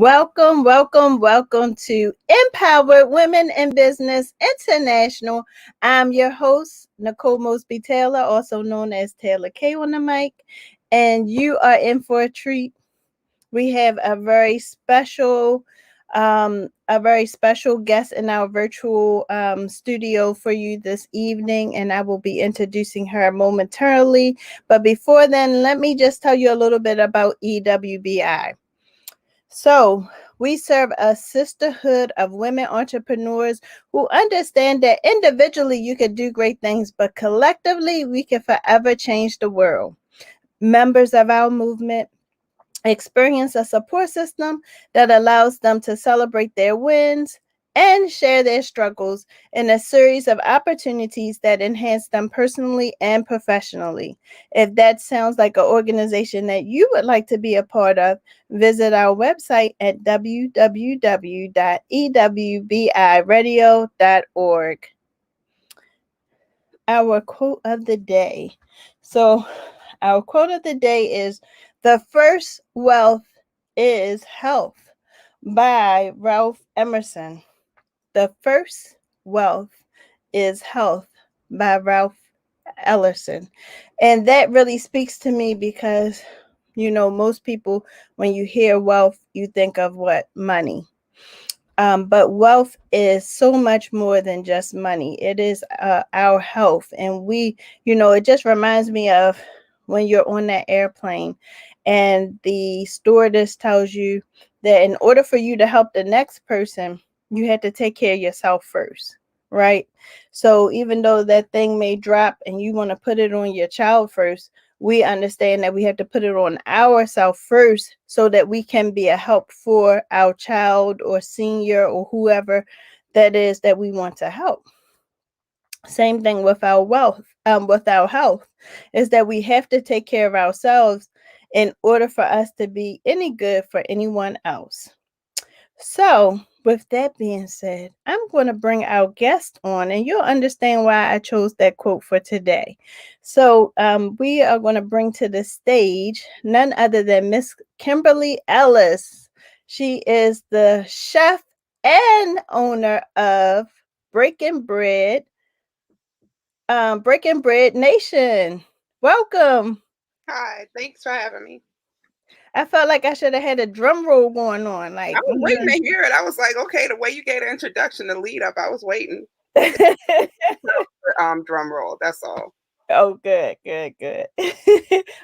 Welcome, welcome, welcome to Empowered Women in Business International. I'm your host, Nicole Mosby Taylor, also known as Taylor K on the mic, and you are in for a treat. We have a very special guest in our virtual studio for you this evening, and I will be introducing her momentarily. But before then, let me just tell you a little bit about EWBI. So, we serve a sisterhood of women entrepreneurs who understand that individually you can do great things, but collectively we can forever change the world. Members of our movement experience a support system that allows them to celebrate their wins and share their struggles in a series of opportunities that enhance them personally and professionally. If that sounds like an organization that you would like to be a part of, visit our website at www.ewbiradio.org. Our quote of the day. So, our quote of the day is: "The first wealth is health," by Ralph Emerson. The first wealth is health by Ralph Ellerson. And that really speaks to me because, most people, when you hear wealth, you think of what? Money. But wealth is so much more than just money. It is our health. And it just reminds me of when you're on that airplane and the stewardess tells you that in order for you to help the next person, you had to take care of yourself first. Right. So even though that thing may drop and you want to put it on your child first, we understand that we have to put it on ourselves first so that we can be a help for our child or senior or whoever that is that we want to help. Same thing with our with our health, is that we have to take care of ourselves in order for us to be any good for anyone else. So, with that being said, I'm going to bring our guest on, and you'll understand why I chose that quote for today. So, we are going to bring to the stage none other than Miss Kimberly Ellis. She is the chef and owner of Breaking Bread, Breaking Bread Nation. Welcome. Hi, thanks for having me. I felt like I should have had a drum roll going on, I like. was waiting to hear it. I was like, okay, the way you gave the introduction, the lead up, I was waiting. Drum roll. That's all. Oh, good, good, good.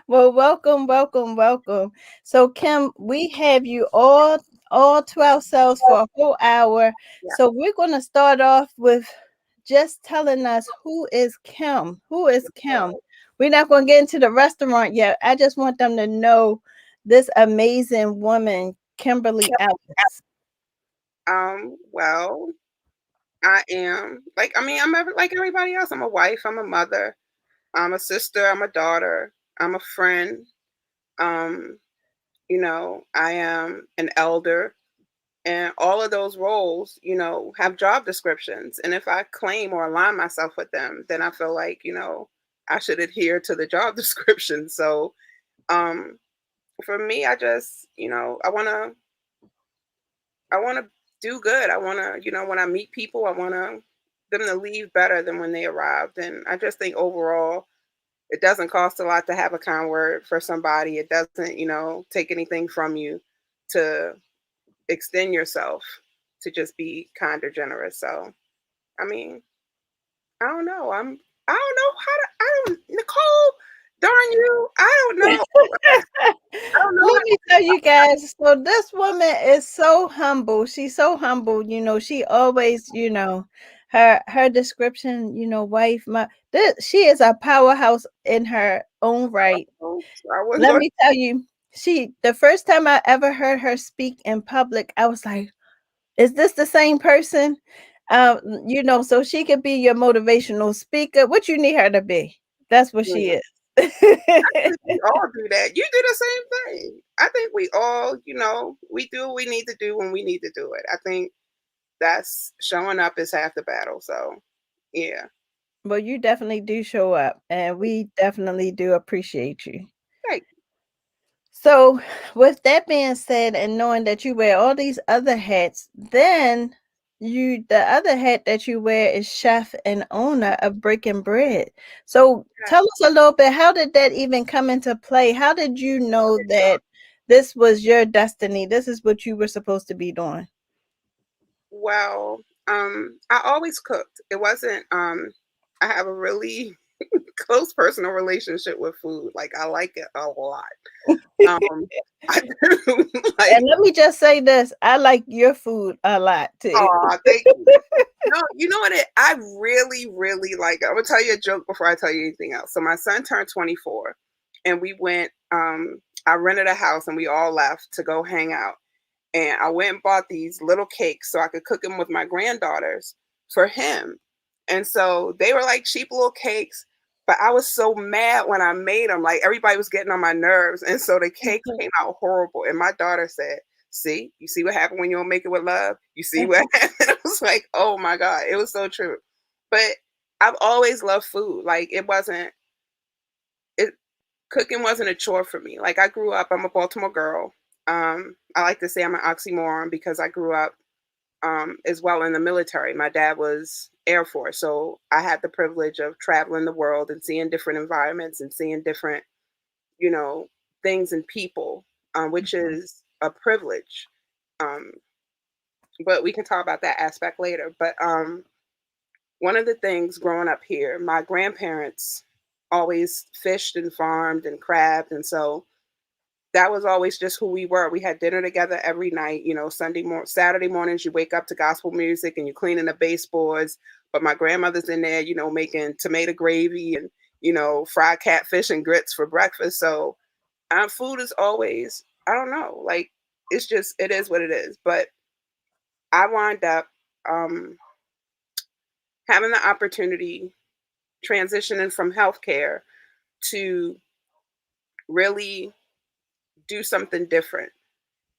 Well, welcome, welcome, welcome. So, Kim, we have you all to ourselves for a whole hour. Yeah. So, we're going to start off with just telling us who is Kim. Who is Kim? We're not going to get into the restaurant yet. I just want them to know this amazing woman, Kimberly Ellis. Well, I am like everybody else. I'm a wife. I'm a mother. I'm a sister. I'm a daughter. I'm a friend. Um, I am an elder. And all of those roles, have job descriptions. And if I claim or align myself with them, then I feel like, I should adhere to the job description. So um, for me, I just, I wanna do good. I wanna, when I meet people, I wanna them to leave better than when they arrived. And I just think overall it doesn't cost a lot to have a kind word for somebody. It doesn't, take anything from you to extend yourself to just be kind or generous. So, I mean, I don't know. I don't know how to. I don't Nicole. Darn you! I don't know. I don't know. Let me tell you guys. So this woman is so humble. She's so humble. She always, her description. Wife. She is a powerhouse in her own right. I wasn't Let going. me tell you. The first time I ever heard her speak in public, I was like, "Is this the same person?" So she could be your motivational speaker. What you need her to be? That's what she is. We all do that. You do the same thing. I think we all, we do what we need to do when we need to do it. I think that's showing up is half the battle. So, yeah. Well, you definitely do show up, and we definitely do appreciate you. Hey, So, with that being said, and knowing that you wear all these other hats, then the other hat that you wear is chef and owner of Breaking Bread. So, tell Yes. us a little bit, how did that even come into play? How did you know that this was your destiny? This is what you were supposed to be doing. Well, I always cooked. It wasn't I have a really close personal relationship with food. Like I like it a lot. Um I do like And let me just say this, I like your food a lot too. oh, thank you. No, you know what I really, really like. I'm gonna tell you a joke before I tell you anything else. So my son turned 24 and we went I rented a house and we all left to go hang out. And I went and bought these little cakes so I could cook them with my granddaughters for him. And so they were like cheap little cakes, but I was so mad when I made them. Like everybody was getting on my nerves. And so the cakes came out horrible. And my daughter said, see, you see what happened when you don't make it with love? You see what happened? I was like, oh my God, it was so true. But I've always loved food. Like it cooking wasn't a chore for me. Like I grew up, I'm a Baltimore girl. I like to say I'm an oxymoron because I grew up as well in the military. My dad was Air Force, so I had the privilege of traveling the world and seeing different environments and seeing different, you know, things and people, which is a privilege. Um, but we can talk about that aspect later. But one of the things growing up here, my grandparents always fished and farmed and crabbed, and so that was always just who we were. We had dinner together every night. Saturday mornings, you wake up to gospel music and you're cleaning the baseboards. But my grandmother's in there, making tomato gravy and, fried catfish and grits for breakfast. So food is always, I don't know, like it is what it is. But I wind up um, having the opportunity transitioning from healthcare to really do something different.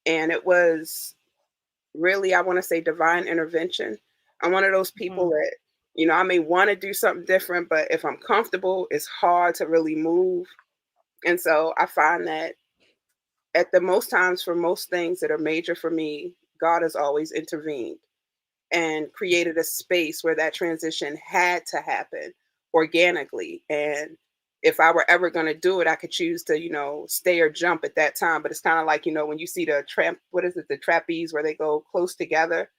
And it was really, I want to say divine intervention. I'm one of those people Mhm. that, I may want to do something different, but if I'm comfortable, it's hard to really move. And so I find that at the most times for most things that are major for me, God has always intervened and created a space where that transition had to happen organically. And if I were ever going to do it, I could choose to, stay or jump at that time. But it's kind of like, when you see what is it, the trapeze where they go close together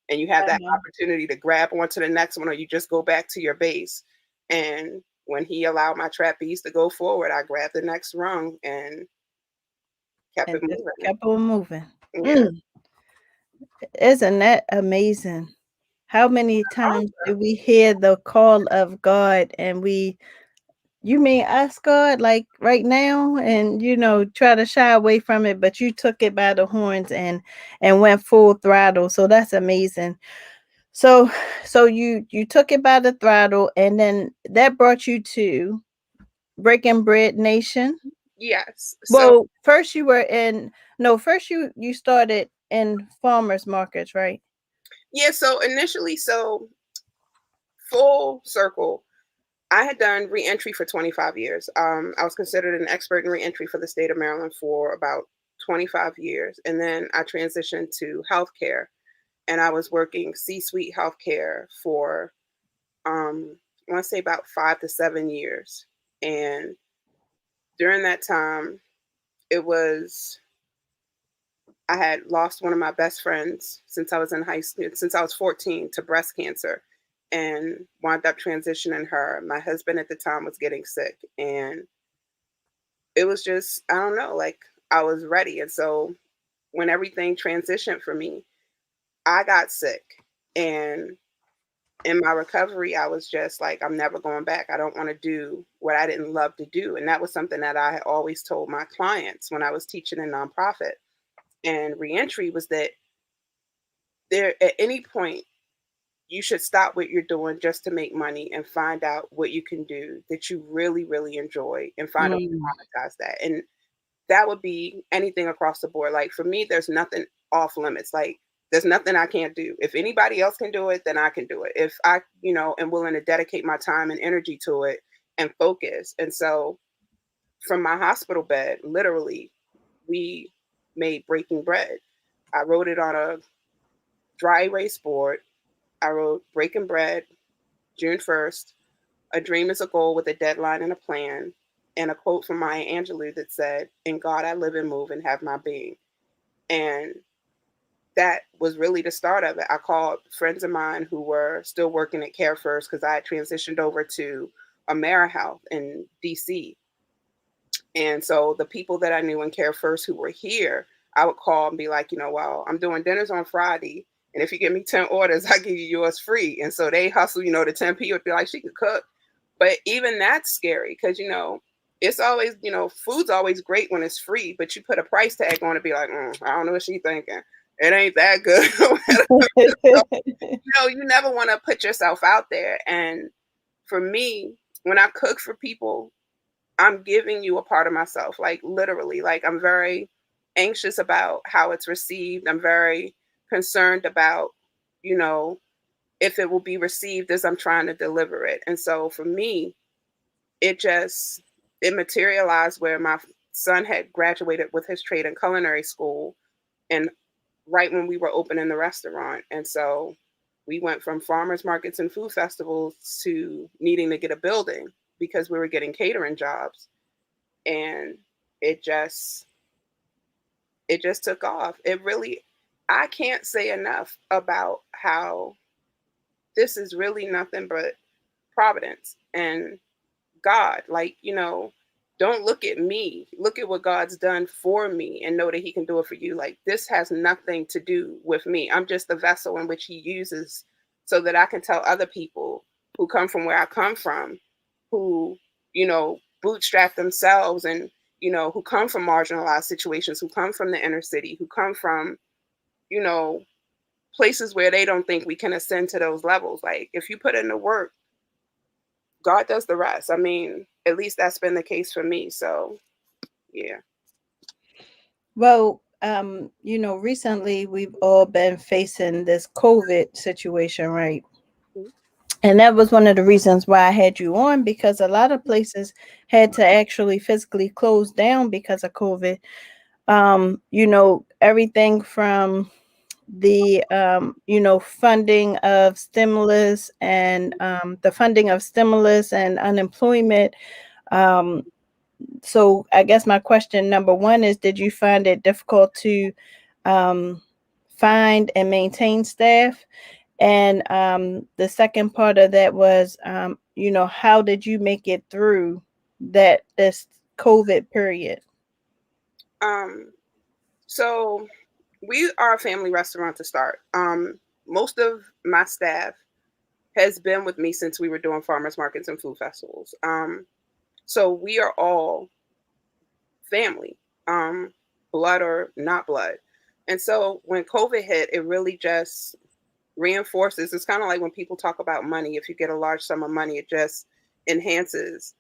and you have that Uh-huh. opportunity to grab onto the next one or you just go back to your base. And when he allowed my trapeze to go forward, I grabbed the next rung and kept And it just moving. kept on moving. Yeah. Mm, isn't that amazing? How many times do we hear the call of God and you mean ask God like right now and try to shy away from it, but you took it by the horns and went full throttle. So that's amazing. So you took it by the throttle and then that brought you to Breaking Bread Nation. Yes. So, Well, first you were in no, first you started in farmers markets, right? yeah. So initially, full circle, I had done reentry for 25 years. I was considered an expert in reentry for the state of Maryland for about 25 years. And then I transitioned to healthcare and I was working C suite healthcare for, I want to say about 5 to 7 years. And during that time, it was, I had lost one of my best friends since I was in high school, since I was 14 to breast cancer and wound up transitioning her. My husband at the time was getting sick and it was just, I don't know, like I was ready. And so when everything transitioned for me, I got sick. And in my recovery, I was just like, I'm never going back. I don't want to do what I didn't love to do. And that was something that I had always told my clients when I was teaching in nonprofit. And reentry was that there at any point you should stop what you're doing just to make money and find out what you can do that you really, really enjoy and find a way Mm, to monetize that. And that would be anything across the board. Like for me, there's nothing off limits. Like there's nothing I can't do. If anybody else can do it, then I can do it. If I, am willing to dedicate my time and energy to it and focus. And so from my hospital bed, literally we made Breaking Bread. I wrote it on a dry erase board. I wrote Breaking Bread, June 1st. A dream is a goal with a deadline and a plan. And a quote from Maya Angelou that said, "In God I live and move and have my being." And that was really the start of it. I called friends of mine who were still working at Care First because I had transitioned over to AmeriHealth in DC. And so the people that I knew in Care First who were here, I would call and be like, well, I'm doing dinners on Friday. And if you give me 10 orders, I give you yours free. And so they hustle, the 10 people would be like, she could cook. But even that's scary because, it's always, food's always great when it's free, but you put a price tag on it, be like, I don't know what she's thinking. It ain't that good. So, you never want to put yourself out there. And for me, when I cook for people, I'm giving you a part of myself, like literally. Like I'm very anxious about how it's received. I'm very concerned about, you know, if it will be received as I'm trying to deliver it. And so for me, it materialized where my son had graduated with his trade in culinary school, and right when we were opening the restaurant. And so we went from farmers markets and food festivals to needing to get a building because we were getting catering jobs. And it just it just took off. It really, I can't say enough about how this is really nothing but providence and God. Like, don't look at me. Look at what God's done for me and know that He can do it for you. Like, this has nothing to do with me. I'm just the vessel in which He uses so that I can tell other people who come from where I come from, who, bootstrap themselves and, who come from marginalized situations, who come from the inner city, who come from, you know, places where they don't think we can ascend to those levels. Like, if you put in the work, God does the rest. I mean, at least that's been the case for me. So, yeah. Well, recently we've all been facing this COVID situation, right? Mhm. And that was one of the reasons why I had you on, because a lot of places had to actually physically close down because of COVID. Everything from the funding of stimulus and unemployment. Um, so I guess my question number one is, did you find it difficult to um, find and maintain staff? And the second part of that was, how did you make it through this COVID period? Um, so we are a family restaurant to start. Most of my staff has been with me since we were doing farmers markets and food festivals. So we are all family, um, blood or not blood. And so when COVID hit, it really just reinforces. It's kind of like when people talk about money. If you get a large sum of money, it just enhances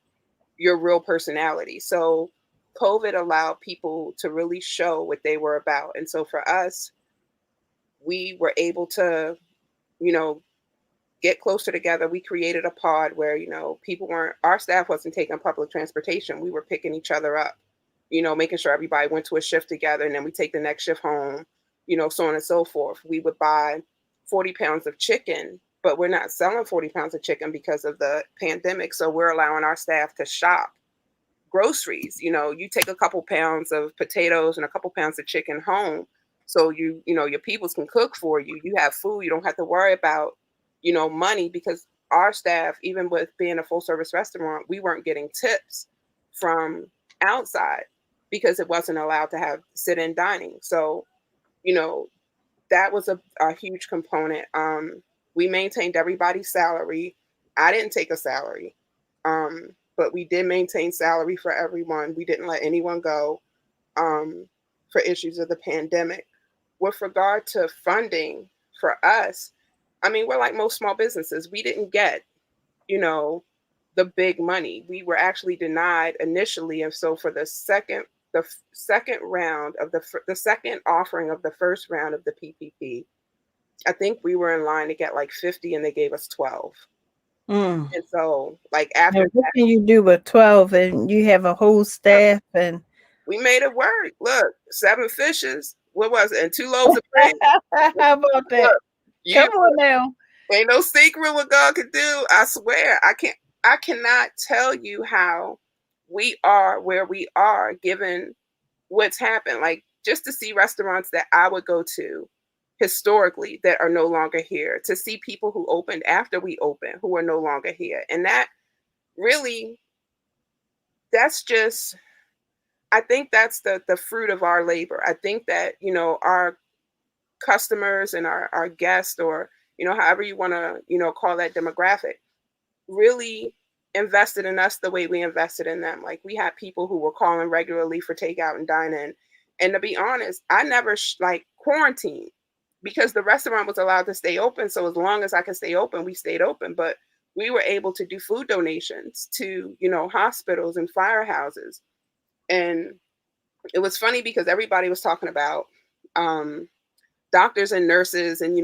your real personality. So COVID allowed people to really show what they were about. And so for us, we were able to, you know, get closer together. We created a pod where, our staff wasn't taking public transportation. We were picking each other up, making sure everybody went to a shift together and then we take the next shift home, so on and so forth. We would buy 40 pounds of chicken, but we're not selling 40 pounds of chicken because of the pandemic. So we're allowing our staff to shop groceries. You take a couple pounds of potatoes and a couple pounds of chicken home. So your peoples can cook for you. You have food. You don't have to worry about, money, because our staff, even with being a full service restaurant, we weren't getting tips from outside because it wasn't allowed to have sit in dining. So, you know, that was a huge component. We maintained everybody's salary. I didn't take a salary, but we did maintain salary for everyone. We didn't let anyone go for issues of the pandemic. With regard to funding for us, I mean, we're like most small businesses. We didn't get, you know, the big money. We were actually denied initially, and so for the second round of the second offering of the first round of the PPP, I think we were in line to get like 50, and they gave us 12. Mm. And so, like after And what can you do with 12 and you have a whole that, staff? And We made it work. Look, 7 fishes. What was it? And 2 loaves of bread. How about that? Look, Come you on now. ain't no secret what God can do. I swear. I cannot tell you how we are where we are given what's happened. Like just to see restaurants that I would go to historically that are no longer here, to see people who opened after we opened who are no longer here. And that really, that's just, I think that's the fruit of our labor. I think that, our customers and our guests, or, however you want to, call that demographic, really invested in us the way we invested in them. Like we had people who were calling regularly for takeout and dine in. And to be honest, I never like quarantined because the restaurant was allowed to stay open. So as long as I could stay open, we stayed open. But we were able to do food donations to, hospitals and firehouses. And it was funny because everybody was talking about um, doctors and nurses, and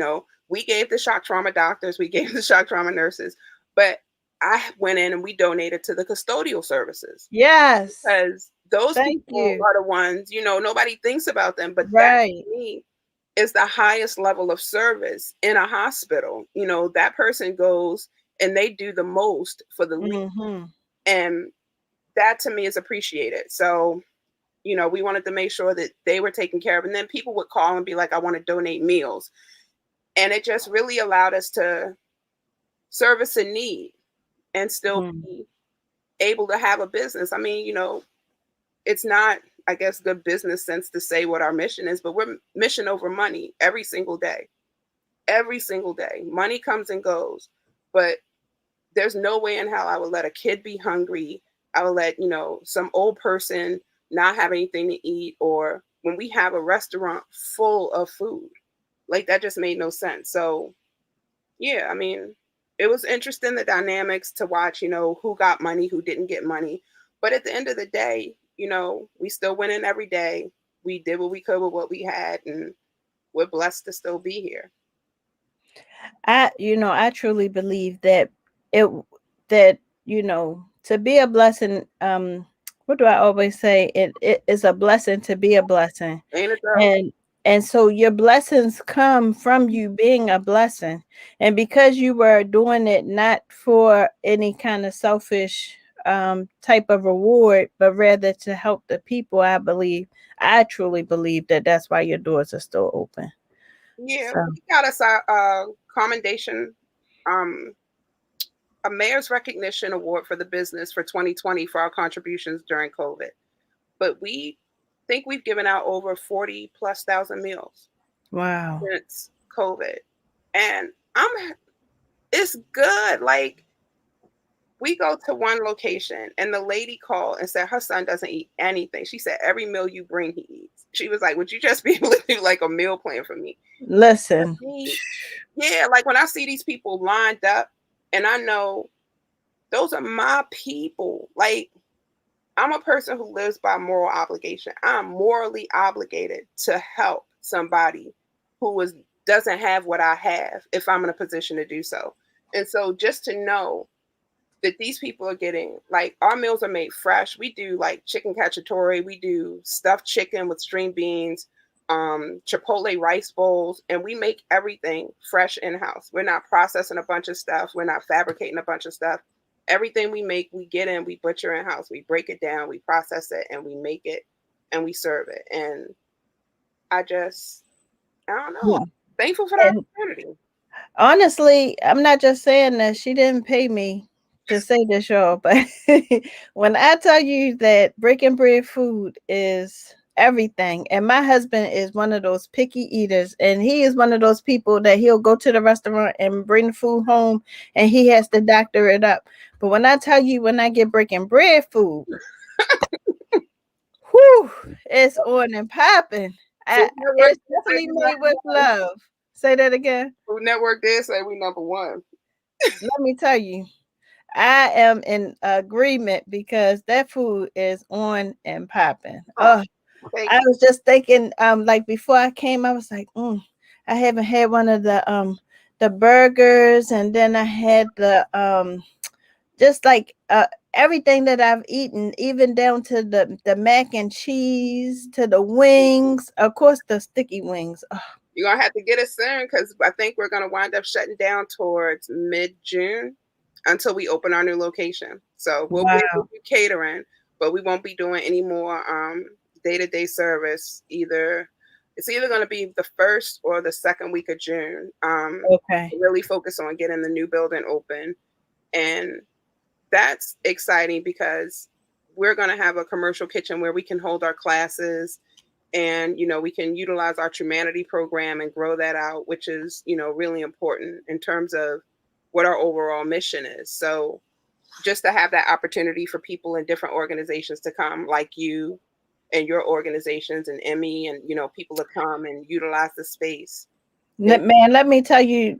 we gave the shock trauma doctors, we gave the shock trauma nurses, but I went in and we donated to the custodial services Yes. because those Thank people you. are the ones, nobody thinks about them, but that Right. to me is the highest level of service in a hospital. That person goes and they do the most for the least, Mm-hmm. and that to me is appreciated. So we wanted to make sure that they were taken care of. And then people would call and be like, I want to donate meals. And it just really allowed us to service a need and still Mm. be able to have a business. I mean, it's not, I guess, good business sense to say what our mission is, but we're mission over money every single day. Every single day. Money comes and goes. But there's no way in hell I would let a kid be hungry. I would let, some old person not have anything to eat, or when we have a restaurant full of food. Like that just made no sense. So yeah, I mean, it was interesting the dynamics to watch, who got money, who didn't get money. But at the end of the day, we still went in every day. We did what we could with what we had, and we're blessed to still be here. I truly believe that it that to be a blessing. What do I always say? It is a blessing to be a blessing, Ain't it though? and so your blessings come from you being a blessing, and because you were doing it not for any kind of selfish type of reward, but rather to help the people. I truly believe that that's why your doors are still open. Yeah, So we got us a commendation, um, a mayor's recognition award for the business for 2020 for our contributions during COVID. But we think we've given out over 40 plus thousand meals wow. since COVID. And it's good. Like we go to one location and the lady called and said her son doesn't eat anything. She said every meal you bring he eats. She was like, would you just be able to do like a meal plan for me? Listen. Me, yeah, like when I see these people lined up and I know those are my people. Like I'm a person who lives by moral obligation. I'm morally obligated to help somebody who doesn't have what I have if I'm in a position to do so. And so just to know that these people are getting, like, our meals are made fresh. We do like chicken cacciatore, we do stuffed chicken with string beans, chipotle rice bowls, and we make everything fresh in house. We're not processing a bunch of stuff, we're not fabricating a bunch of stuff. Everything we make, we get in, we butcher in house, we break it down, we process it, and we make it and we serve it. And I don't know, Hmm. I'm thankful for the And opportunity. honestly, I'm not just saying that. She didn't pay me to say this, y'all, but when I tell you that breaking bread food is everything, and my husband is one of those picky eaters, and he is one of those people that he'll go to the restaurant and bring the food home, and he has to doctor it up. But when I tell you, when I get breaking bread food, whew, it's on and popping. Food Network It's did say definitely we made number with one. love. Say that again. Food Network did say we number one. Let me tell you, I am in agreement because that food is on and popping. Oh, I thank you. was just thinking, like before I came, I was like, I haven't had one of the burgers, and then I had just like everything that I've eaten, even down to the mac and cheese, to the wings, of course the sticky wings. Oh, You're gonna have to get it soon because I think we're gonna wind up shutting down towards mid-June until we open our new location. So we'll be able wow. to do catering, but we won't be doing any more day-to-day service either. It's either gonna be the first or the second week of June. Okay. Really focus on getting the new building open, and that's exciting because we're gonna have a commercial kitchen where we can hold our classes, and we can utilize our humanity program and grow that out, which is really important in terms of what our overall mission is. So just to have that opportunity for people in different organizations to come, like you and your organizations, and Emmy, and people to come and utilize the space. And Man, let me tell you,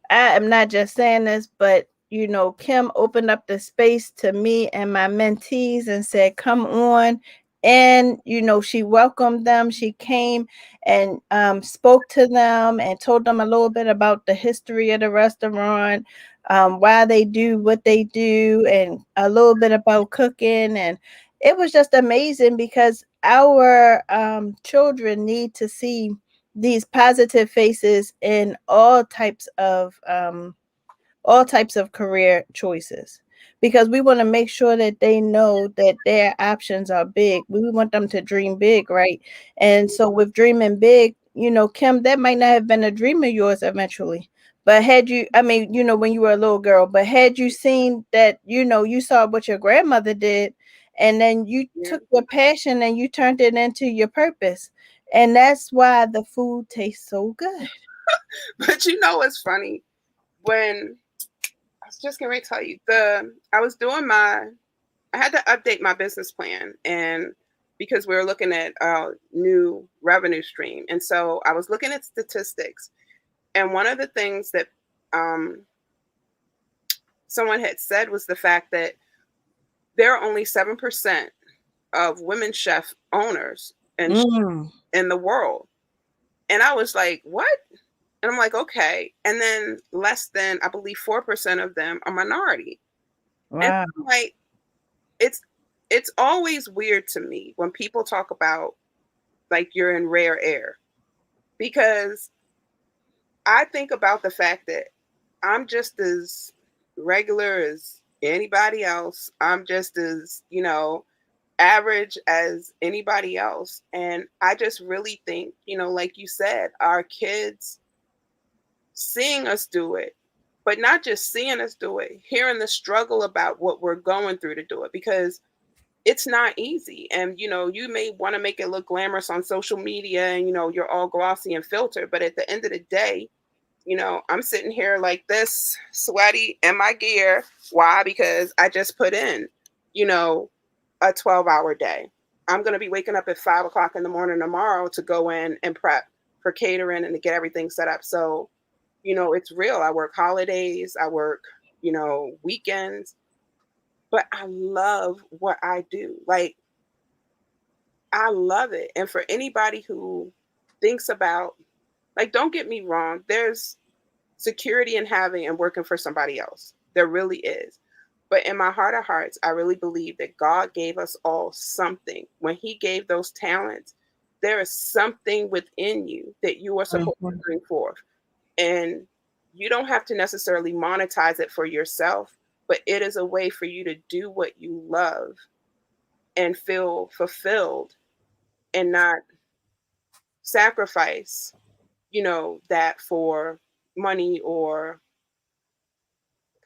I am not just saying this, but Kim opened up the space to me and my mentees and said, "Come on." And she welcomed them. She came and spoke to them and told them a little bit about the history of the restaurant, why they do what they do, and a little bit about cooking. And it was just amazing because our children need to see these positive faces in all types of career choices, because we want to make sure that they know that their options are big. We want them to dream big, right? And so with dreaming big, Kim, that might not have been a dream of yours eventually, but had you, I mean, when you were a little girl, but had you seen that, you saw what your grandmother did, and then you yeah. took your passion and you turned it into your purpose. And that's why the food tastes so good. But what's funny, when I was just gonna tell you, I was doing I had to update my business plan, and because we were looking at a new revenue stream, and so I was looking at statistics, and one of the things that um, someone had said was the fact that there are only 7% of women chef owners Mm, in the world, and I was like, what? And I'm like, okay, and then less than, I believe, 4% of them are minority, and wow. I'm like, it's it's always weird to me when people talk about like you're in rare air, because I think about the fact that I'm just as regular as anybody else. I'm just as, average as anybody else. And I just really think, like you said, our kids seeing us do it, but not just seeing us do it, hearing the struggle about what we're going through to do it, because it's not easy. And you may want to make it look glamorous on social media, and you're all glossy and filtered, but at the end of the day, I'm sitting here like this, sweaty in my gear. Why? Because I just put in, you know a 12-hour day. I'm going to be waking up at 5 o'clock in the morning tomorrow to go in and prep for catering and to get everything set up. So it's real. I work holidays, I work weekends, but I love what I do. Like, I love it. And for anybody who thinks about, like, don't get me wrong, there's security in having and working for somebody else. There really is. But in my heart of hearts, I really believe that God gave us all something. When He gave those talents, there is something within you that you are supposed to Mhm. bring forth. And you don't have to necessarily monetize it for yourself, but it is a way for you to do what you love and feel fulfilled, and not sacrifice, that for money or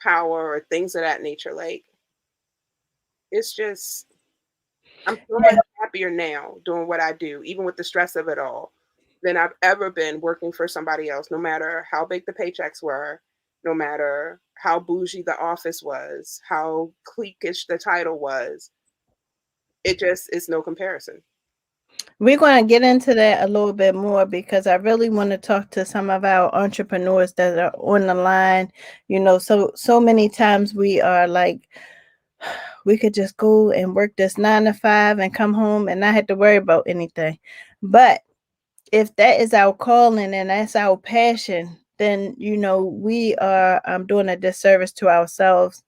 power or things of that nature. Like, it's just, I'm so much happier now doing what I do, even with the stress of it all, than I've ever been working for somebody else, no matter how big the paychecks were, no matter how bougie the office was, how cliquish the title was. It just is no comparison. We're going to get into that a little bit more because I really want to talk to some of our entrepreneurs that are on the line. So many times we are like, we could just go and work this 9 to 5 and come home and not have to worry about anything. But if that is our calling and that's our passion, then we are doing a disservice to ourselves,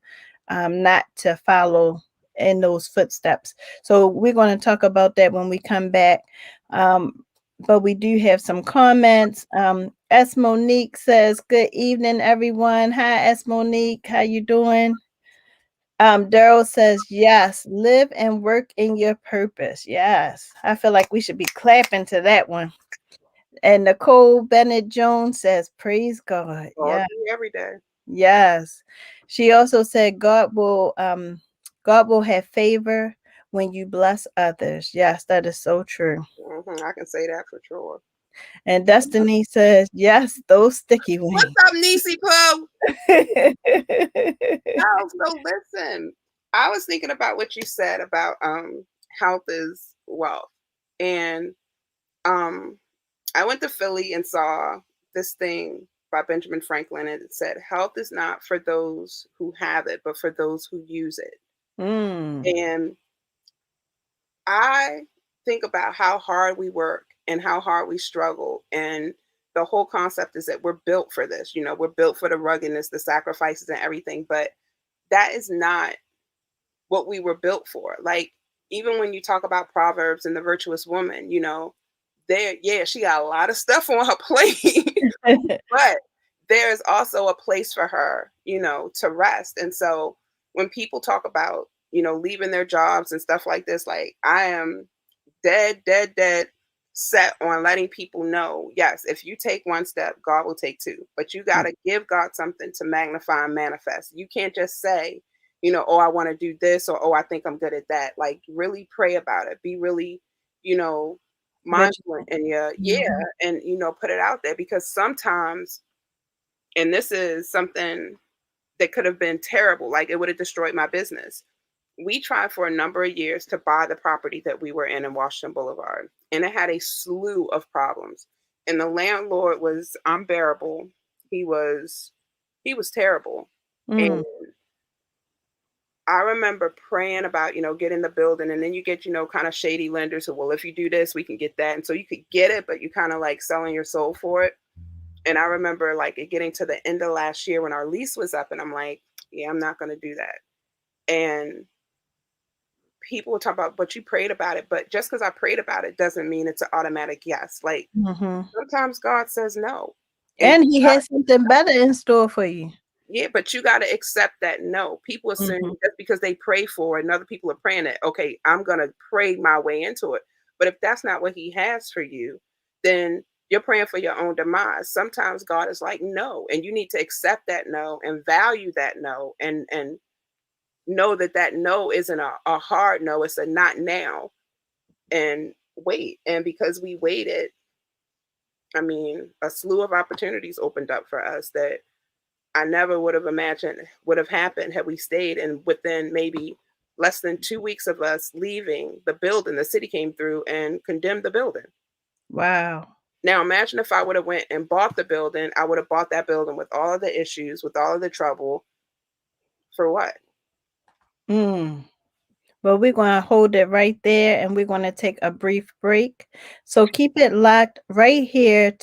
not to follow in those footsteps. So we're going to talk about that when we come back. But we do have some comments. S. Monique says, "Good evening, everyone." Hi, S. Monique. How you doing? Daryl says, "Yes, live and work in your purpose." Yes, I feel like we should be clapping to that one. And Nicole Bennett Jones says, "Praise God." All Yeah. day, every day. Yes. She also said God will have favor when you bless others. Yes, that is so true. I can say that for sure. And Destiny says, "Yes, those sticky What's wings." up, Niecy Pooh? Oh, so listen, I was thinking about what you said about health is wealth. And um I went to Philly and saw this thing by Benjamin Franklin, and it said, "Health is not for those who have it, but for those who use it." Mm, And I think about how hard we work and how hard we struggle. And the whole concept is that we're built for this. We're built for the ruggedness, the sacrifices, and everything. But that is not what we were built for. Like, even when you talk about Proverbs and the virtuous woman, there, yeah, she got a lot of stuff on her plate, but there's also a place for her, to rest. And so when people talk about, leaving their jobs and stuff like this, like, I am dead, dead, dead set on letting people know, yes, if you take one step, God will take two. But you got to give God something to magnify and manifest. You can't just say, oh, I want to do this, or oh, I think I'm good at that. Like, really pray about it. Be really, you know, mindful Vigilant. in your, yeah, Mhm. and, put it out there, because sometimes, and this is something that could have been terrible, like it would have destroyed my business. We tried for a number of years to buy the property that we were in Washington Boulevard, and it had a slew of problems. And the landlord was unbearable. He was terrible. And Mm, I remember praying about, getting the building, and then you get, kind of shady lenders who, well, if you do this, we can get that. And so you could get it, but you kind of like selling your soul for it. And I remember like it getting to the end of last year when our lease was up, and I'm like, yeah, I'm not going to do that. And people will talk about, but you prayed about it. But just because I prayed about it doesn't mean it's an automatic yes. Like, mhm. sometimes God says no. And And he has something better in store for you. yeah, but you got to accept that no. People assume Mhm. just because they pray for it and other people are praying it, okay, I'm going to pray my way into it. But if that's not what he has for you, then you're praying for your own demise. Sometimes God is like, no. And you need to accept that no and value that no, and know that that no isn't a hard no. It's a not now, and wait. And because we waited, I mean, a slew of opportunities opened up for us that I never would have imagined would have happened had we stayed. And within maybe less than 2 weeks of us leaving the building, the city came through and condemned the building. Wow. Now imagine if I would have went and bought the building. I would have bought that building with all of the issues, with all of the trouble. For what? Mm. Well, we're going to hold it right there, and we're going to take a brief break. So keep it locked right here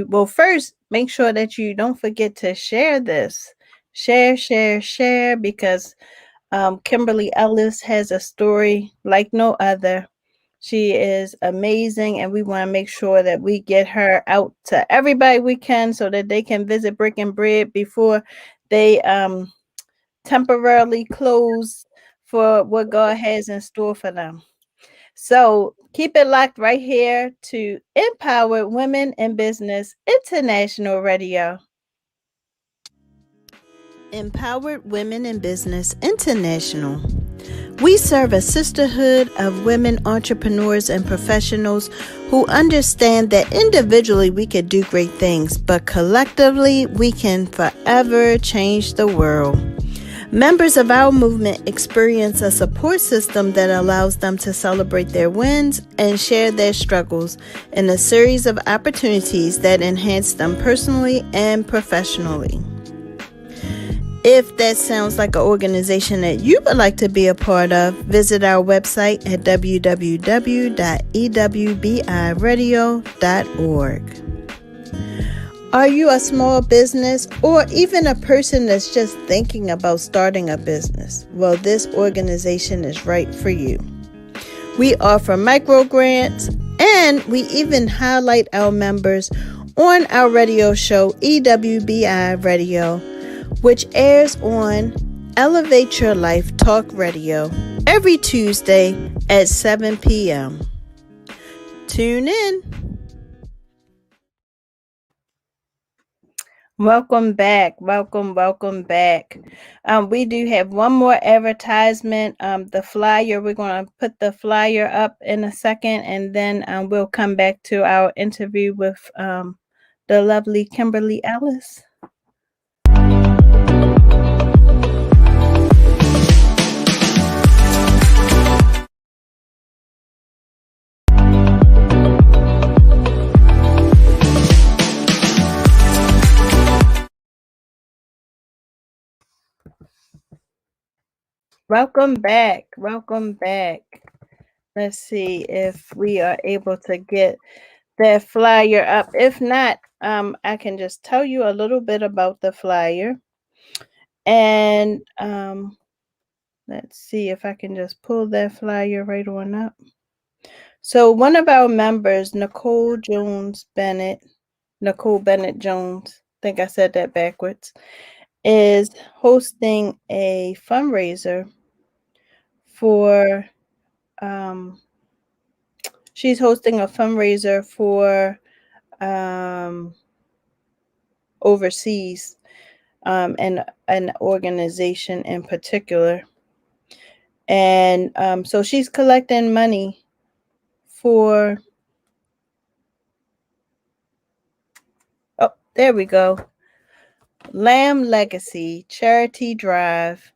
well, first, make sure that you don't forget to share this. Share, share, share, because Kimberly Ellis has a story like no other. She is amazing, and we want to make sure that we get her out to everybody we can so that they can visit Brick and Bread before they temporarily close for what God has in store for them. So keep it locked right here to Empowered Women in Business International Radio. Empowered Women in Business International. We serve a sisterhood of women entrepreneurs and professionals who understand that individually we could do great things, but collectively we can forever change the world. Members of our movement experience a support system that allows them to celebrate their wins and share their struggles in a series of opportunities that enhance them personally and professionally. If that sounds like an organization that you would like to be a part of, visit our website at www.ewbiradio.org. Are you a small business or even a person that's just thinking about starting a business? Well, this organization is right for you. We offer micro grants and we even highlight our members on our radio show, EWBI Radio, which airs on Elevate Your Life Talk Radio every Tuesday at 7 p.m. Tune in. Welcome back. Welcome back. We do have one more advertisement. The flyer, we're going to put the flyer up in a second, and then we'll come back to our interview with the lovely Kimberly Ellis. Welcome back. Welcome back. Let's see if we are able to get that flyer up. If not, I can just tell you a little bit about the flyer. And let's see if I can just pull that flyer right on up. So one of our members, Nicole Bennett Jones, I think I said that backwards, is hosting a fundraiser for she's hosting a fundraiser for overseas, and an organization in particular. And so she's collecting money for, oh, there we go, Lamb Legacy Charity Drive.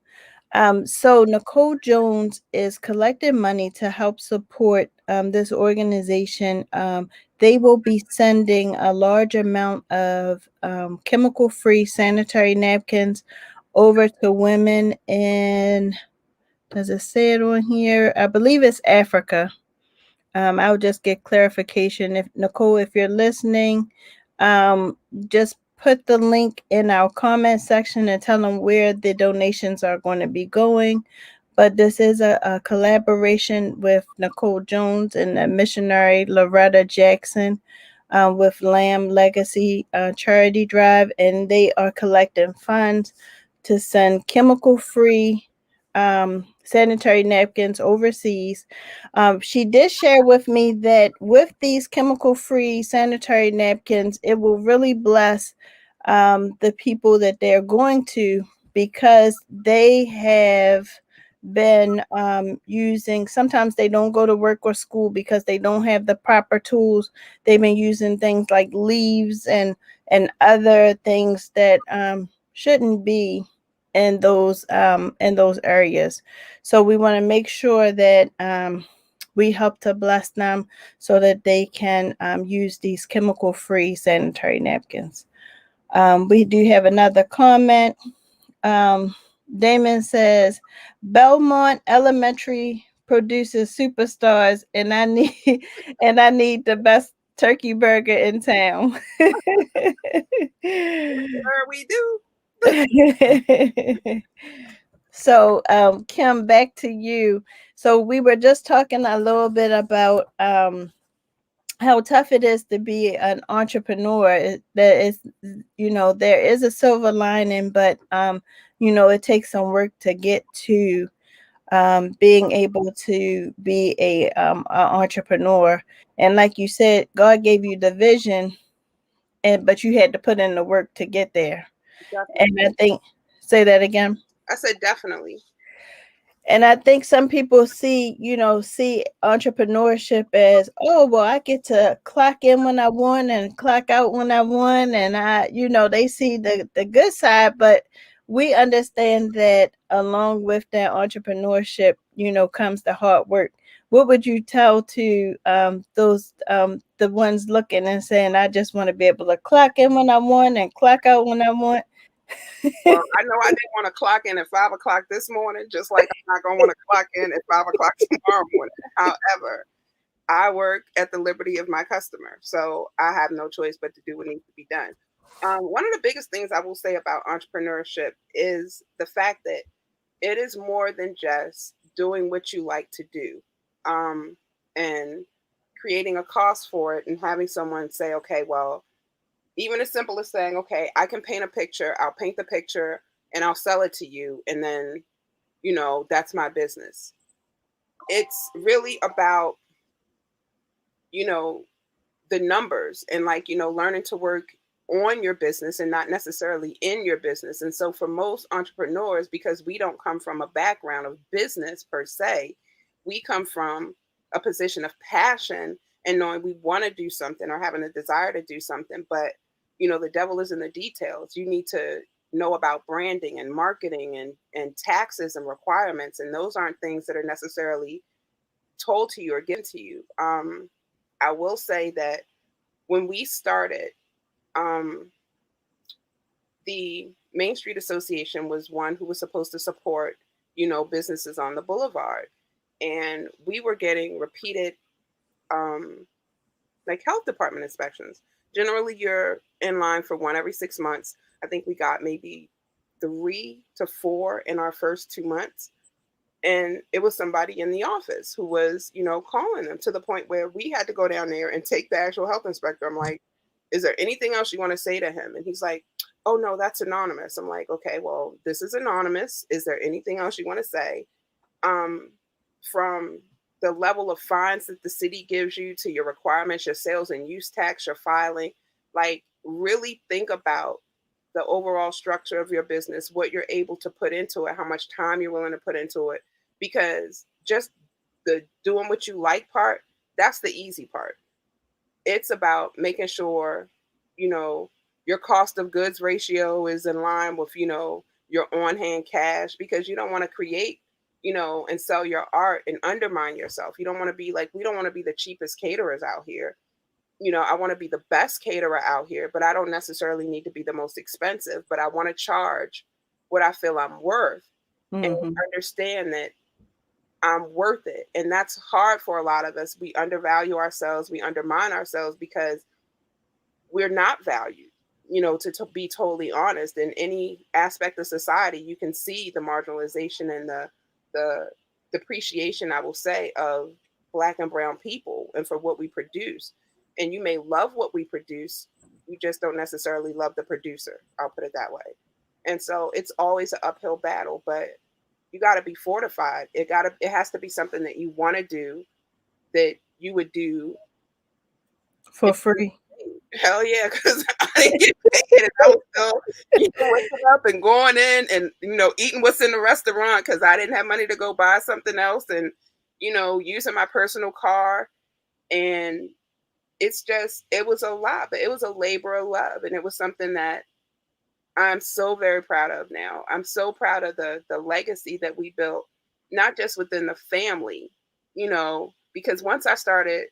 So Nicole Jones is collecting money to help support this organization. They will be sending a large amount of chemical-free sanitary napkins over to women in, does it say it on here? I believe it's Africa. I'll just get clarification. If Nicole, if you're listening, just put the link in our comment section and tell them where the donations are going to be going. But this is a collaboration with Nicole Jones and the missionary Loretta Jackson, with Lamb Legacy Charity Drive, and they are collecting funds to send chemical-free sanitary napkins overseas. She did share with me that with these chemical-free sanitary napkins, it will really bless the people that they're going to, because they have been using, sometimes they don't go to work or school because they don't have the proper tools. They've been using things like leaves and other things that shouldn't be in those areas. So we want to make sure that we help to bless them so that they can use these chemical-free sanitary napkins. We do have another comment. Damon says, Belmont Elementary produces superstars, and I need and I need the best turkey burger in town. Sure we do. So, Kim, back to you. So we were just talking a little bit about how tough it is to be an entrepreneur. That is, there is a silver lining, but it takes some work to get to being able to be a entrepreneur. And like you said, God gave you the vision, but you had to put in the work to get there. And Definitely. I think, say that again. I said definitely. And I think some people see entrepreneurship as, oh, well, I get to clock in when I want and clock out when I want. And they see the good side, but we understand that along with that entrepreneurship, comes the hard work. What would you tell to those the ones looking and saying, I just want to be able to clock in when I want and clock out when I want? Well, I know I didn't want to clock in at 5 o'clock this morning, just like I'm not going to want to clock in at 5 o'clock tomorrow morning. However, I work at the liberty of my customer, so I have no choice but to do what needs to be done. One of the biggest things I will say about entrepreneurship is the fact that it is more than just doing what you like to do, and creating a cost for it and having someone say, okay, well, even as simple as saying, okay, I can paint a picture, I'll paint the picture and I'll sell it to you. And then, that's my business. It's really about, you know, the numbers and like learning to work on your business and not necessarily in your business. And so for most entrepreneurs, because we don't come from a background of business per se, we come from a position of passion and knowing we want to do something or having a desire to do something. But the devil is in the details. You need to know about branding and marketing and taxes and requirements, and those aren't things that are necessarily told to you or given to you. I will say that when we started, um, the Main Street Association was one who was supposed to support, businesses on the boulevard. And we were getting repeated, um, like health department inspections. Generally, you're in line for one every 6 months. I think we got maybe 3 to 4 in our first 2 months. And it was somebody in the office who was, calling them to the point where we had to go down there and take the actual health inspector. I'm like, is there anything else you want to say to him? And he's like, oh no, that's anonymous. I'm like, okay, well, this is anonymous. Is there anything else you want to say? um, from the level of fines that the city gives you to your requirements, your sales and use tax, your filing. Like, really think about the overall structure of your business, what you're able to put into it, how much time you're willing to put into it. Because just the doing what you like part, that's the easy part. It's about making sure, you know, your cost of goods ratio is in line with, your on hand cash, because you don't want to create, and sell your art and undermine yourself. You don't want to be like, we don't want to be the cheapest caterers out here. I want to be the best caterer out here, but I don't necessarily need to be the most expensive, but I want to charge what I feel I'm worth and Mm-hmm. understand that I'm worth it. And that's hard for a lot of us. We undervalue ourselves, we undermine ourselves because we're not valued. To be totally honest, in any aspect of society, you can see the marginalization and the depreciation, I will say, of Black and brown people and for what we produce. And you may love what we produce, you just don't necessarily love the producer. I'll put it that way. And so it's always an uphill battle, but you got to be fortified. It has to be something that you want to do, that you would do For if free. hell yeah, because I didn't get paid, and I was still, waking up and going in and eating what's in the restaurant because I didn't have money to go buy something else, and using my personal car, and it was a lot, but it was a labor of love, and it was something that I'm so very proud of now. I'm so proud of the legacy that we built, not just within the family, because once I started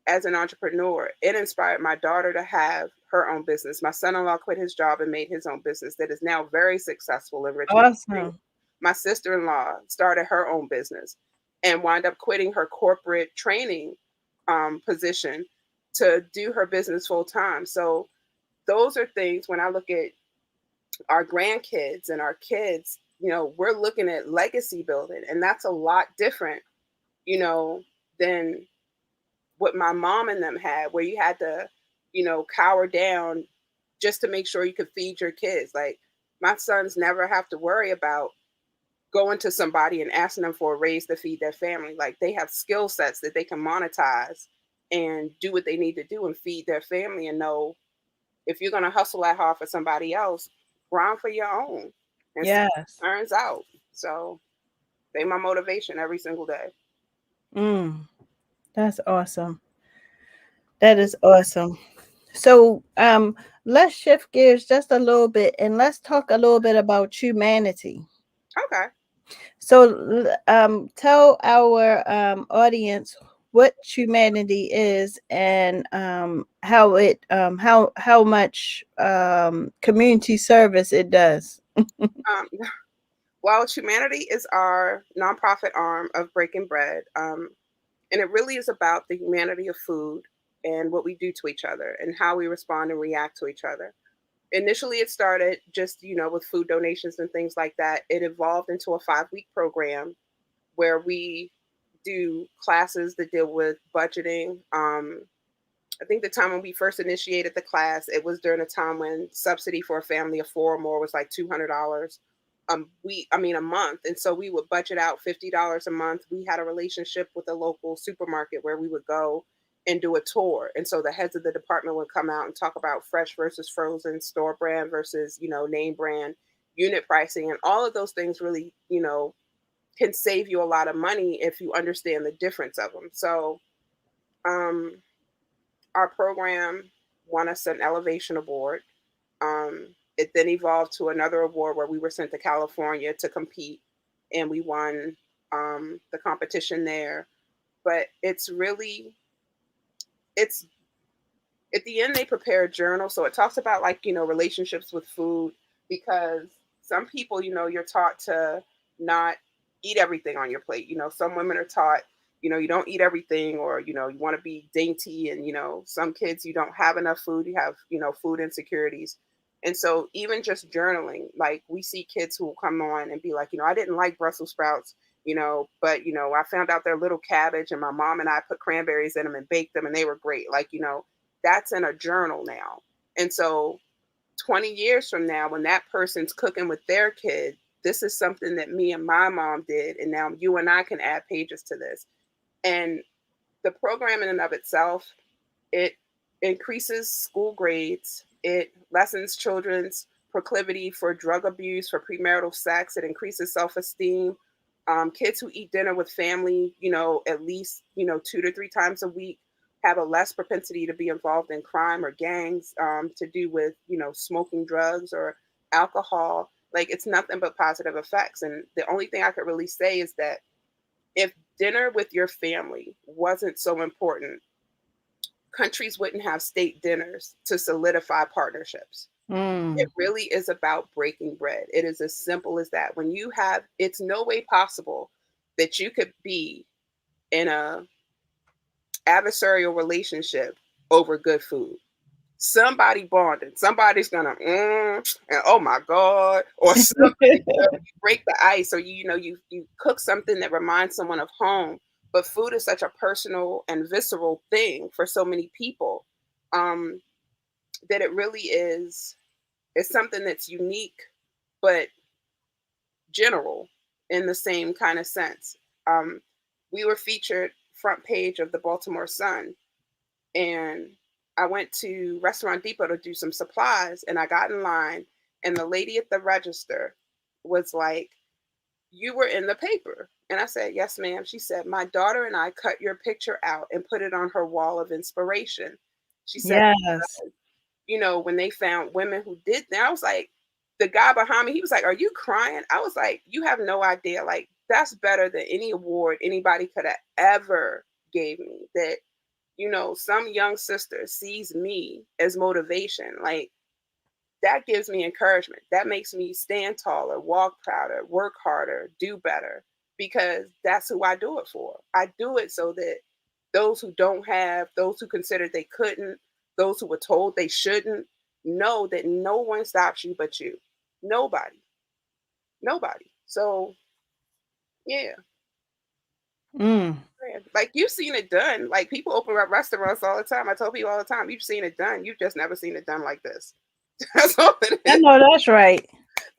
as an entrepreneur, it inspired my daughter to have her own business. My son in law quit his job and made his own business that is now very successful in Richmond, Virginia. Awesome. My sister in law started her own business and wound up quitting her corporate training position to do her business full time. So, those are things when I look at our grandkids and our kids, we're looking at legacy building, and that's a lot different, you know, than what my mom and them had, where you had to, cower down just to make sure you could feed your kids. Like, my sons never have to worry about going to somebody and asking them for a raise to feed their family. Like, they have skill sets that they can monetize and do what they need to do and feed their family, and know if you're going to hustle that hard for somebody else, grind for your own and see Yes. what turns out. So they my motivation every single day. Mm, that's awesome. That is awesome. So, let's shift gears just a little bit and let's talk a little bit about humanity. Okay. So, tell our audience what humanity is and how much community service it does. Um, Well, Humanity is our nonprofit arm of Breaking Bread. And it really is about the humanity of food and what we do to each other and how we respond and react to each other. Initially, it started just, with food donations and things like that. It evolved into a 5-week program where we do classes that deal with budgeting. I think the time when we first initiated the class, it was during a time when subsidy for a family of four or more was like $200 a month. And so we would budget out $50 a month. We had a relationship with a local supermarket where we would go and do a tour. And so the heads of the department would come out and talk about fresh versus frozen, store brand versus, name brand, unit pricing, and all of those things really, can save you a lot of money if you understand the difference of them. So, um, our program won us an elevation award. It then evolved to another award where we were sent to California to compete, and we won the competition there. But it's at the end they prepare a journal, so it talks about, like, relationships with food, because some people, you're taught to not eat everything on your plate. Some women are taught, you don't eat everything, or you want to be dainty, and some kids, you don't have enough food, you have, food insecurities. And so even just journaling, like, we see kids who will come on and be like, I didn't like Brussels sprouts, but I found out they're little cabbage, and my mom and I put cranberries in them and baked them, and they were great. Like, that's in a journal now. And so 20 years from now, when that person's cooking with their kid, this is something that me and my mom did. And now you and I can add pages to this. And the program in and of itself, it increases school grades, it lessens children's proclivity for drug abuse, for premarital sex, it increases self esteem. Kids who eat dinner with family, at least, 2 to 3 times a week, have a less propensity to be involved in crime or gangs, to do with, smoking drugs or alcohol. Like, it's nothing but positive effects. And the only thing I could really say is that if dinner with your family wasn't so important, countries wouldn't have state dinners to solidify partnerships. It Mm. really is about breaking bread. It is as simple as that. When you have, it's no way possible that you could be in a adversarial relationship over good food. Somebody bonding, somebody's gonna and oh my god, or somebody, you break the ice, or you cook something that reminds someone of home. But food is such a personal and visceral thing for so many people, um, that it really is. It's something that's unique, but general in the same kind of sense. Um, we were featured front page of the Baltimore Sun, and I went to Restaurant Depot to do some supplies, and I got in line, and the lady at the register was like, "You were in the paper." And I said, "Yes, ma'am." She said, "My daughter and I cut your picture out and put it on her wall of inspiration." She said, Yes. when they found women who did that, I was like, the guy behind me, he was like, "Are you crying?" I was like, "You have no idea. Like, that's better than any award anybody could have ever gave me. That, some young sister sees me as motivation. Like, that gives me encouragement. That makes me stand taller, walk prouder, work harder, do better, because that's who I do it for. I do it so that those who don't have, those who considered they couldn't, those who were told they shouldn't, know that no one stops you but you. Nobody. Nobody. So, yeah. Mm. Yeah. Like, you've seen it done. Like, people open up restaurants all the time. I tell people all the time, you've seen it done. You've just never seen it done like this. That's all it I is. know that's right.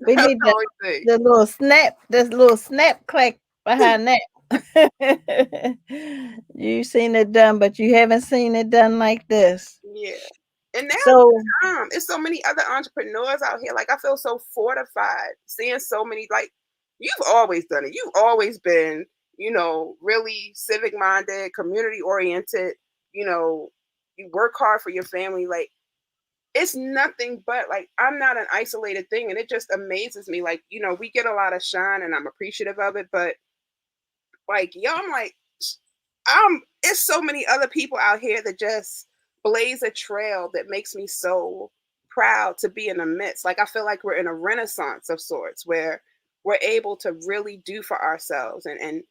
We That's need the only thing. the little snap, this little snap clack behind that. You seen it done, but you haven't seen it done like this. Yeah. And now So it's so many other entrepreneurs out here. Like, I feel so fortified seeing so many, like, you've always done it. You've always been, really civic minded, community oriented, you know, you work hard for your family. Like, it's nothing but, like, I'm not an isolated thing. And it just amazes me. Like, we get a lot of shine, and I'm appreciative of it. But, like, yo, I'm like, it's so many other people out here that just blaze a trail that makes me so proud to be in the midst. Like, I feel like we're in a renaissance of sorts where we're able to really do for ourselves, and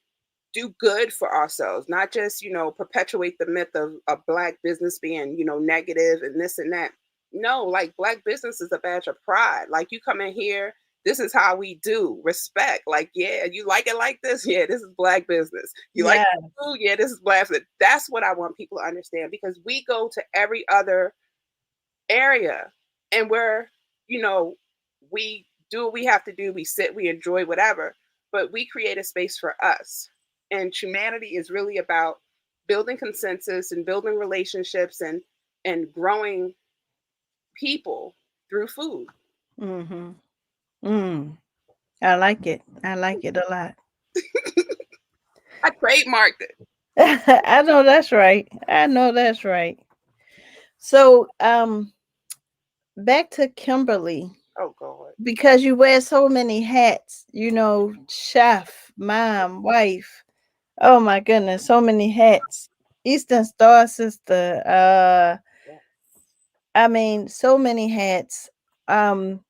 do good for ourselves, not just, perpetuate the myth of a black business being, negative and this and that. No, like black business is a badge of pride. Like you come in here, this is how we do respect. Like, yeah, you like it like this? Yeah, this is black business. You like Yeah. food? Yeah, this is black business. That's what I want people to understand because we go to every other area and we're, you know, we do what we have to do. We sit, we enjoy whatever, but we create a space for us. And humanity is really about building consensus and building relationships and growing people through food. Mm-hmm. Mm. I like it. I like it a lot. I trademarked it. I know that's right. I know that's right. So, back to Kimberly, Oh God. because you wear so many hats, chef, mom, wife. Oh my goodness, so many hats. Eastern Star sister. Yes. I mean, so many hats. Um,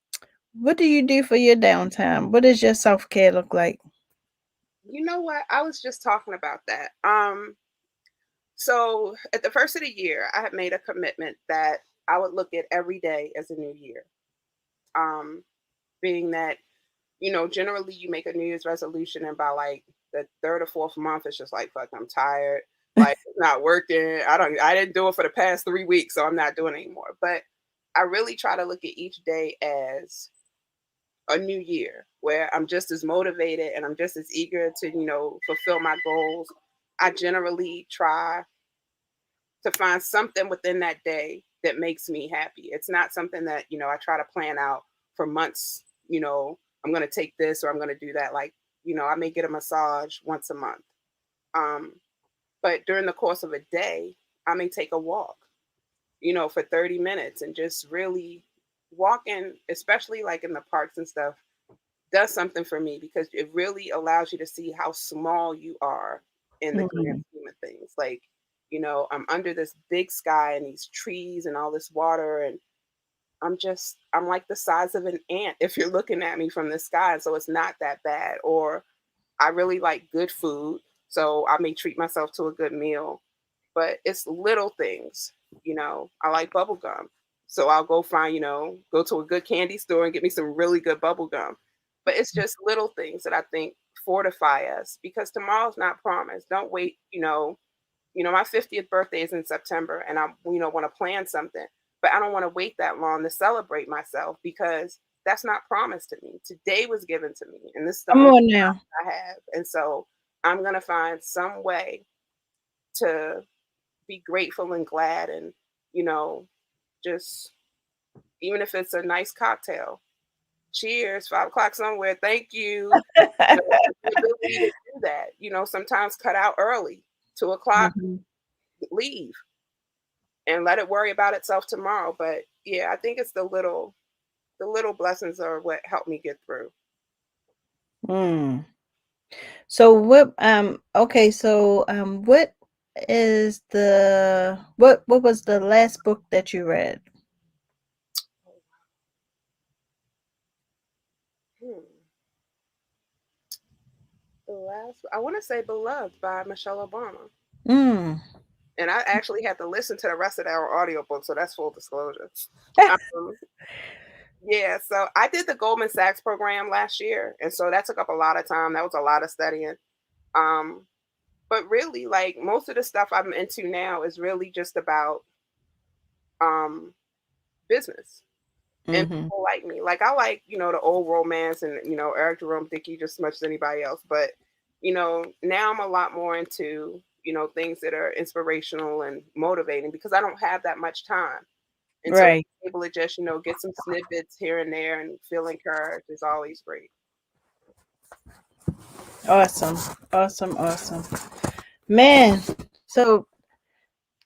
what do you do for your downtime? What does your self-care look like? You know what? I was just talking about that. So at the first of the year, I had made a commitment that I would look at every day as a new year. Um, being that, generally you make a New Year's resolution and by like the third or fourth month, it's just like, fuck, I'm tired. Like it's not working. I didn't do it for the past 3 weeks, so I'm not doing it anymore. But I really try to look at each day as a new year where I'm just as motivated and I'm just as eager to, fulfill my goals. I generally try to find something within that day that makes me happy. It's not something that, I try to plan out for months, I'm going to take this or I'm going to do that. Like, I may get a massage once a month. Um, but during the course of a day, I may take a walk, for 30 minutes and just really walking, especially like in the parks and stuff, does something for me because it really allows you to see how small you are in the grand Mhm. scheme of things. Like, I'm under this big sky and these trees and all this water, and I'm like the size of an ant if you're looking at me from the sky. So it's not that bad. Or I really like good food. So I may treat myself to a good meal, but it's little things. I like bubble gum. So I'll go find, go to a good candy store and get me some really good bubble gum. But it's just little things that I think fortify us because tomorrow's not promised. Don't wait, my 50th birthday is in September and I, want to plan something, but I don't want to wait that long to celebrate myself because that's not promised to me. Today was given to me and this is the Come only on now. I have. And so I'm going to find some way to be grateful and glad and, you know, just even if it's a nice cocktail. Cheers, 5 o'clock somewhere. Thank you. The ability to do that. Sometimes cut out early, 2 o'clock, Mhm. leave and let it worry about itself tomorrow. But yeah, I think it's the little blessings are what helped me get through. Mm. So what is what was the last book that you read? Hmm. The last I want to say Beloved by Michelle Obama. Mm. And I actually had to listen to the rest of our audiobook, so that's full disclosure. Um, yeah, so I did the Goldman Sachs program last year, and so that took up a lot of time. That was a lot of studying. Um, but really, like most of the stuff I'm into now is really just about um, business and Mhm. people like me. Like I like, the old romance and Eric Jerome Dickey just as much as anybody else. But now I'm a lot more into things that are inspirational and motivating because I don't have that much time. And so Right. able to just get some snippets here and there and feel encouraged is always great. Awesome. Awesome. Awesome. Man, so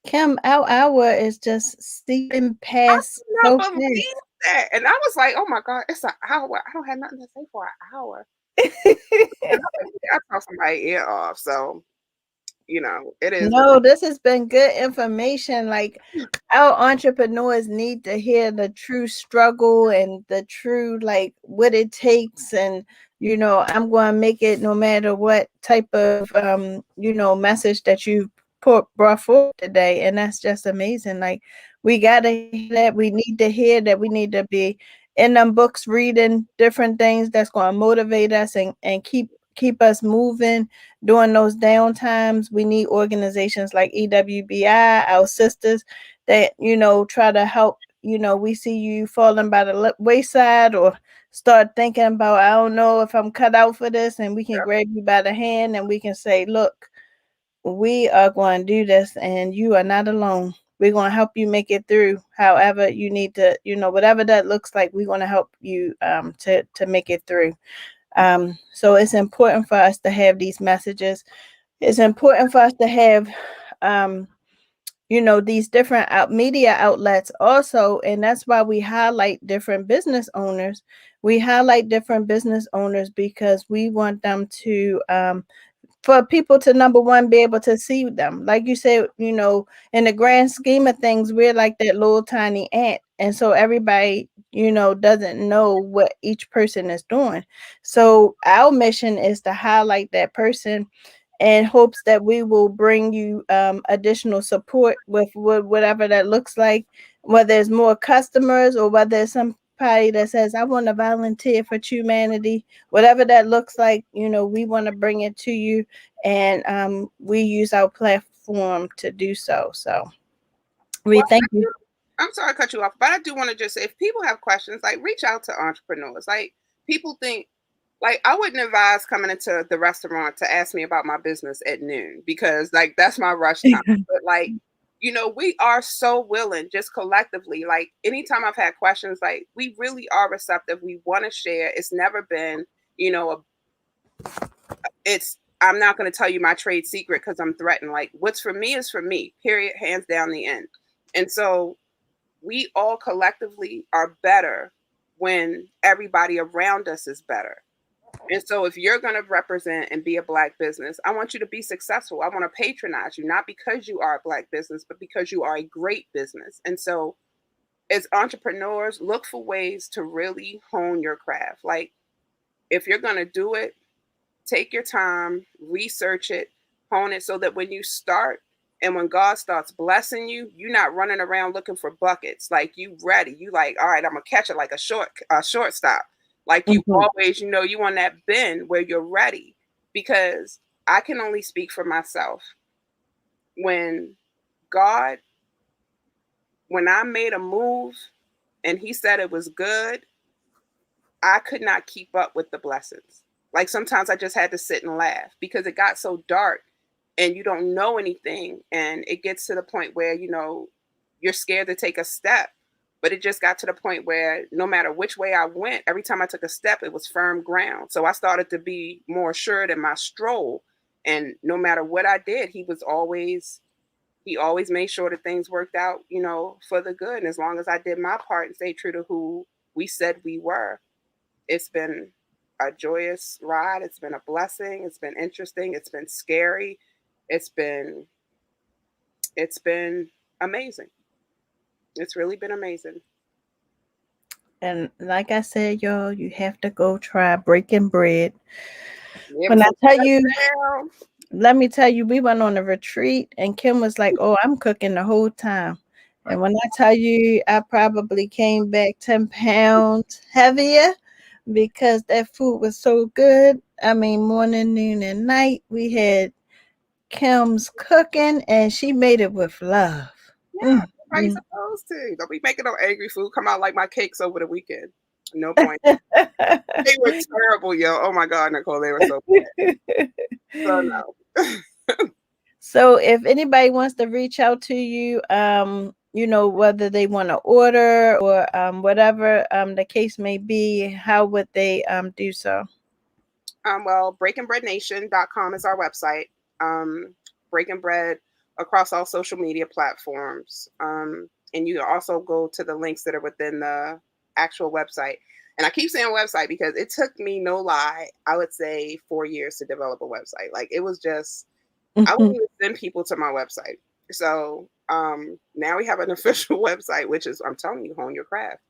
Kim, our hour is just steaming I past could not so believe that, and I was like, "Oh my god, it's an hour! I don't have nothing to say for an hour." And fast. I talk somebody ear off, so it is what No, this has been good information. Like our entrepreneurs need to hear the true struggle and the true like what it takes and I'm going to make it no matter what type of message that you brought forth today and that's just amazing. Like We gotta hear that. We need to hear that. We need to be in them books reading different things that's gonna motivate us and keep us moving during those down times. We need organizations like EWBI, our sisters, that try to help. We see you falling by the wayside, or start thinking about, I don't know if I'm cut out for this, and we can Yep. grab you by the hand and we can say, look, we are going to do this and you are not alone. We're going to help you make it through. However you need to, whatever that looks like, we're going to help you to make it through. So it's important for us to have these messages. It's important for us to have um these different media outlets also, and that's why we highlight different business owners. We highlight different business owners because we want them to for people to, number one, be able to see them. Like you said, in the grand scheme of things, we're like that little tiny ant. And so everybody, doesn't know what each person is doing. So our mission is to highlight that person in hopes that we will bring you additional support with whatever that looks like, whether it's more customers or whether it's somebody that says, I want to volunteer for humanity, whatever that looks like, we want to bring it to you. And we use our platform to do so. So we Well, thank you. I'm sorry to cut you off, but I do want to just say, if people have questions, like, reach out to entrepreneurs. Like, people think, like, I wouldn't advise coming into the restaurant to ask me about my business at noon, because, like, that's my rush time. But, like, we are so willing, just collectively. Like, anytime I've had questions, like, we really are receptive. We want to share. It's never been, you know, a, it's, I'm not going to tell you my trade secret because I'm threatened. Like, what's for me is for me, period, hands down, the end. And so we all collectively are better when everybody around us is better. And so if you're going to represent and be a Black business, I want you to be successful. I want to patronize you, not because you are a Black business, but because you are a great business. And so as entrepreneurs, look for ways to really hone your craft. Like, if you're going to do it, take your time, research it, hone it, so that when you start and when God starts blessing you, you're not running around looking for buckets. Like, you ready. You like, all right, I'm gonna catch it like a shortstop. Like, you Mhm. always, you want that bend where you're ready. Because I can only speak for myself. When God, when I made a move and he said it was good, I could not keep up with the blessings. Like, sometimes I just had to sit and laugh because it got so dark and you don't know anything. And it gets to the point where, you're scared to take a step. But it just got to the point where no matter which way I went, every time I took a step, it was firm ground. So I started to be more assured in my stroll. And no matter what I did, he always made sure that things worked out, for the good. And as long as I did my part and stayed true to who we said we were, it's been a joyous ride. It's been a blessing. It's been interesting. It's been scary. It's been it's been amazing. It's really been amazing. And like I said, y'all, you have to go try breaking bread. Yeah, When I before tell we you, shut down. let me tell you, we went on a retreat and Kim was like, oh, I'm cooking the whole time. And when I tell you, I probably came back 10 pounds heavier because that food was so good. I mean, morning, noon, and night, we had Kim's cooking and she made it with love. Yeah, Mm, everybody's mm. supposed to. Don't be making no angry food come out like my cakes over the weekend. No point. They were terrible, yo. Oh my God, Nicole, they were so so no. So if anybody wants to reach out to you, whether they want to order or whatever the case may be, how would they do so? Well, breakingbreadnation.com is our website. Um, Breaking Bread across all social media platforms. And you can also go to the links that are within the actual website. And I keep saying website because it took me, no lie, I would say 4 years to develop a website. Like, it was just, I wouldn't even send people to my website. So now we have an official website, which is, I'm telling you, hone your craft.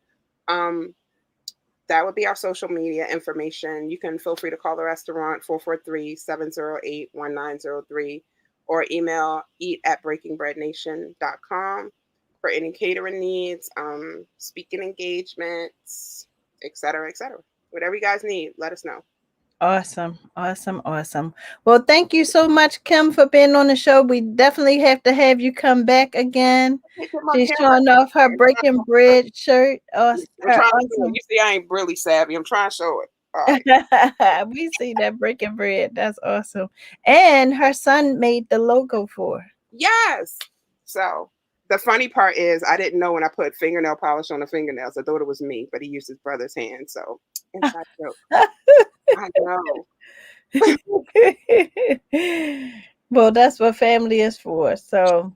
Um, that would be our social media information. You can feel free to call the restaurant 443-708-1903 or email eat@breakingbreadnation.com. for any catering needs, speaking engagements, etc., etc. Whatever you guys need, let us know. Awesome, awesome, awesome. Well, thank you so much, Kim, for being on the show. We definitely have to have you come back again. Get my She's camera. showing off her breaking bread shirt. I'm Her trying to do it. awesome. You see, I ain't really savvy. I'm trying to show it. All right. We see that breaking bread. That's awesome. And her son made the logo for her. Yes. So the funny part is, I didn't know when I put fingernail polish on the fingernails. I thought it was me, but he used his brother's hand. So inside joke. I know. Well, that's what family is for. So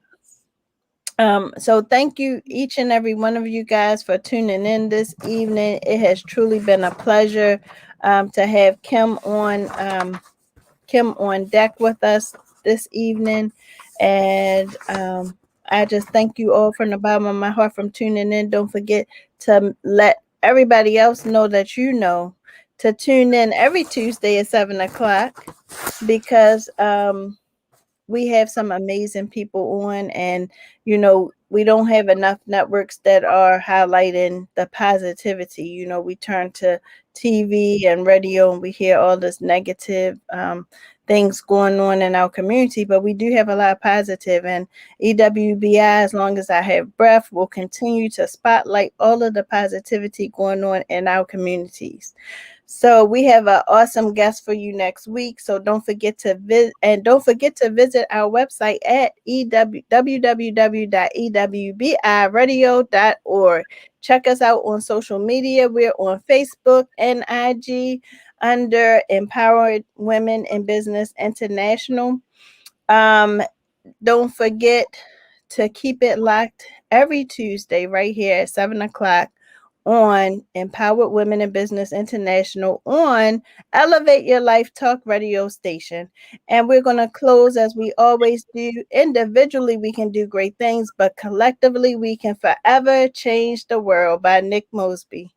thank you each and every one of you guys for tuning in this evening. It has truly been a pleasure to have Kim on deck with us this evening. And I just thank you all from the bottom of my heart from tuning in. Don't forget to let everybody else know that you know to tune in every Tuesday at 7 o'clock because we have some amazing people on, and we don't have enough networks that are highlighting the positivity. We turn to TV and radio and we hear all this negative things going on in our community, but we do have a lot of positive, and EWBI, as long as I have breath, will continue to spotlight all of the positivity going on in our communities. So we have an awesome guest for you next week. So don't forget to visit our website at www.ewbiradio.org. Check us out on social media. We're on Facebook and IG under Empowered Women in Business International. Um, don't forget to keep it locked every Tuesday right here at 7 o'clock on Empowered Women in Business International on Elevate Your Life Talk radio station. And we're going to close as we always do. Individually, we can do great things, but collectively, we can forever change the world by Nick Mosby.